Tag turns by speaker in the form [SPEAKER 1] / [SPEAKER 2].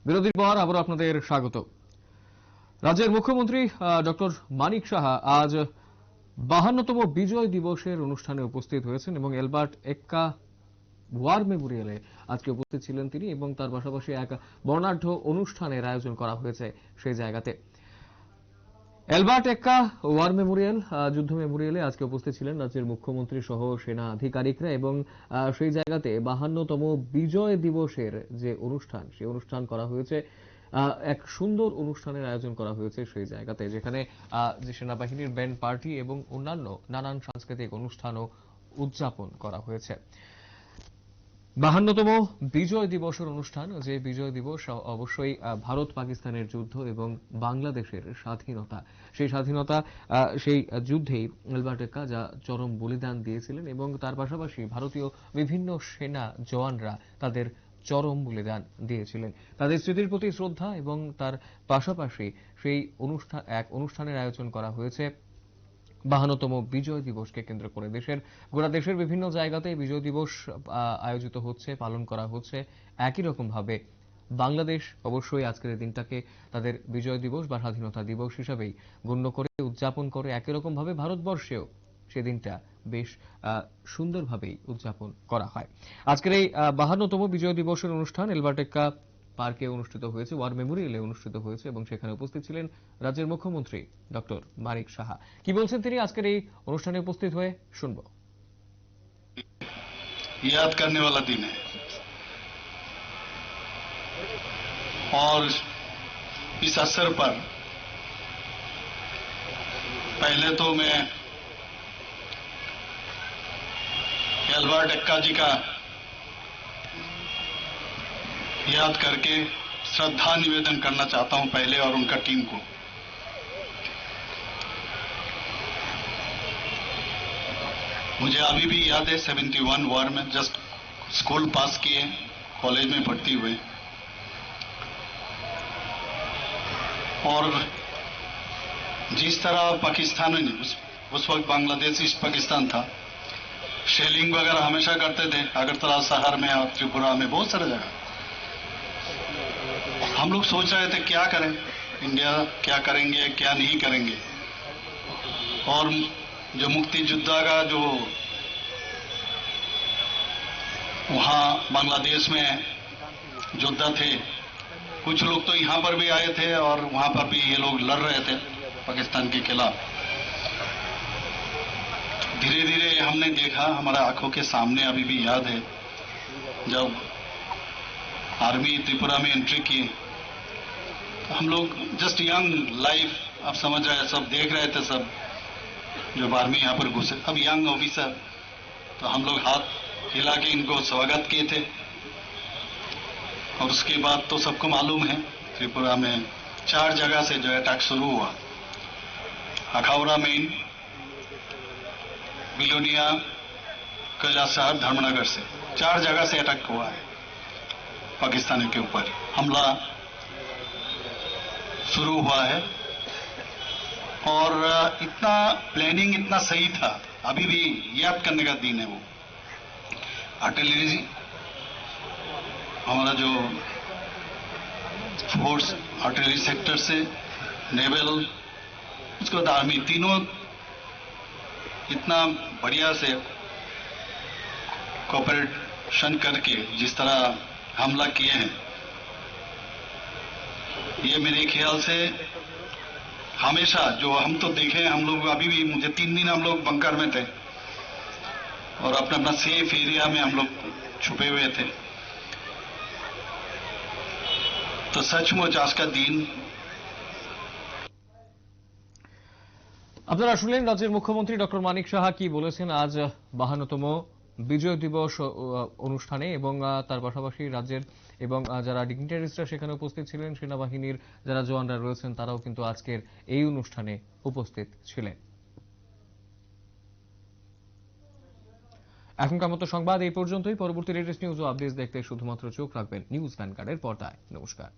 [SPEAKER 1] বিরতির পর আবারও আপনাদের স্বাগত। রাজ্যের মুখ্যমন্ত্রী ডক্টর মানিক সাহা আজ 52তম বিজয় দিবসের অনুষ্ঠানে উপস্থিত হয়েছেন এবং এলবার্ট এক্কা ওয়ার মেমোরিয়ালে আজকে উপস্থিত ছিলেন তিনি এবং তার পাশাপাশি এক বর্ণাঢ্য অনুষ্ঠানের আয়োজন করা হয়েছে সেই জায়গাতে। এলবার্ট এক্কা ওয়ার মেমোরিয়াল যুদ্ধ মেমোরিয়ালে আজকে উপস্থিত ছিলেন রাজ্যের মুখ্যমন্ত্রী সহ সেনা আধিকারিকরা এবং সেই জায়গাতে 52তম বিজয় দিবসের যে অনুষ্ঠান সেই অনুষ্ঠান করা হয়েছে। এক সুন্দর অনুষ্ঠানের আয়োজন করা হয়েছে সেই জায়গাতে, যেখানে যে সেনাবাহিনীর ব্যান্ড পার্টি এবং অন্যান্য নানান সাংস্কৃতিক অনুষ্ঠানও উদযাপন করা হয়েছে। 52তম বিজয় দিবসের অনুষ্ঠান, যে বিজয় দিবস অবশ্যই ভারত পাকিস্তানের যুদ্ধ এবং বাংলাদেশের স্বাধীনতা, সেই যুদ্ধেই এলবার্ট এক্কা যা চরম বলিদান দিয়েছিলেন এবং তার পাশাপাশি ভারতীয় বিভিন্ন সেনা জওয়ানরা তাদের চরম বলিদান দিয়েছিলেন, তাদের স্মৃতির প্রতি শ্রদ্ধা এবং তার পাশাপাশি সেই অনুষ্ঠানের আয়োজন করা হয়েছে 52তম বিজয় দিবসকে কেন্দ্র করে। গোটা দেশের বিভিন্ন জায়গাতে বিজয় দিবস আয়োজিত হচ্ছে, পালন করা হচ্ছে। একই রকম ভাবে বাংলাদেশ অবশ্যই আজকের এই দিনটাকে তাদের বিজয় দিবস বা স্বাধীনতা দিবস হিসাবেই গণ্য করে উদযাপন করে। একই রকম ভাবে ভারতবর্ষেও সেদিনটা বেশ সুন্দরভাবেই উদযাপন করা হয়। আজকের এই 52তম বিজয় দিবসের অনুষ্ঠান এলবার্ট এক্কা পার্কে অনুষ্ঠিত হয়েছে, ওয়ার মেমোরিয়ালে অনুষ্ঠিত হয়েছে এবং সেখানে উপস্থিত ছিলেন রাজ্যের মুখ্যমন্ত্রী ডক্টর মানিক সাহা। কি বলছেন তিনি আজকের এই অনুষ্ঠানে উপস্থিত হয়ে, শুনবো।
[SPEAKER 2] याद करने वाला दिन है और इस अवसर पर पहले तो मैं एल्बर्ट एक्का जी का याद करके श्रद्धा निवेदन करना चाहता हूं पहले और उनका टीम को। मुझे अभी भी याद है 71 वार में जस्ट स्कूल पास किए, कॉलेज में भर्ती हुए और जिस तरह पाकिस्तान ने उस वक्त बांग्लादेश ईस्ट पाकिस्तान था, शेलिंग वगैरह हमेशा करते थे अगरतला शहर में और त्रिपुरा में बहुत सारे जगह। हम लोग सोच रहे थे क्या करें, इंडिया क्या करेंगे क्या नहीं करेंगे। और जो मुक्ति योद्धा का जो वहां बांग्लादेश में योद्धा थे, कुछ लोग तो यहां पर भी आए थे और वहां पर भी ये लोग लड़ रहे थे पाकिस्तान के खिलाफ। धीरे धीरे हमने देखा, हमारे आंखों के सामने अभी भी याद है जब आर्मी त्रिपुरा में एंट्री की, तो हम लोग जस्ट यंग लाइफ, आप समझ रहे हैं, सब देख रहे थे, सब जब आर्मी यहाँ पर घुसे, अब यंग ऑफिसर, तो हम लोग हाथ हिला के इनको स्वागत किए थे। और उसके बाद तो सबको मालूम है त्रिपुरा में 4 जगह से जो अटैक शुरू हुआ, अखाउरा मेन, बिलोनिया, कैलाश शहर, धर्मनगर से 4 जगह से अटैक हुआ है पाकिस्तानियों के ऊपर। हमला शुरू हुआ है और इतना प्लानिंग इतना सही था, अभी भी याद करने का दिन है वो। आर्टिलरी, हमारा जो फोर्स आर्टिलरी सेक्टर से, नेवल, उसके बाद आर्मी, तीनों इतना बढ़िया से कोऑपरेशन करके जिस तरह हमला किए हैं, ये मेरे ख्याल से हमेशा जो हम तो देखे, हम लोग अभी भी, मुझे 3 दिन हम लोग बंकर में थे और अपना अपना सेफ एरिया में हम लोग छुपे हुए थे। तो सचमुच आज का दिन।
[SPEAKER 1] আপনারা শুনলেন রাজ্যের মুখ্যমন্ত্রী ডক্টর মানিক সাহা কি বলেছেন আজ 52তম বিজয় দিবস অনুষ্ঠানে, এবং তার পাশাপাশি রাজ্যের এবং যারা ডিগনিটারিজরা সেখানে উপস্থিত ছিলেন, সেনাবাহিনীর যারা জওয়ানরা রয়েছেন, তারাও কিন্তু আজকের এই অনুষ্ঠানে উপস্থিত ছিলেন। এখনকার মতো সংবাদ এই পর্যন্তই। পরবর্তী লেটেস্ট নিউজ ও আপডেটস দেখতে শুধুমাত্র চোখ রাখবেন নিউজ ভ্যানগার্ডের পর্দায়। নমস্কার।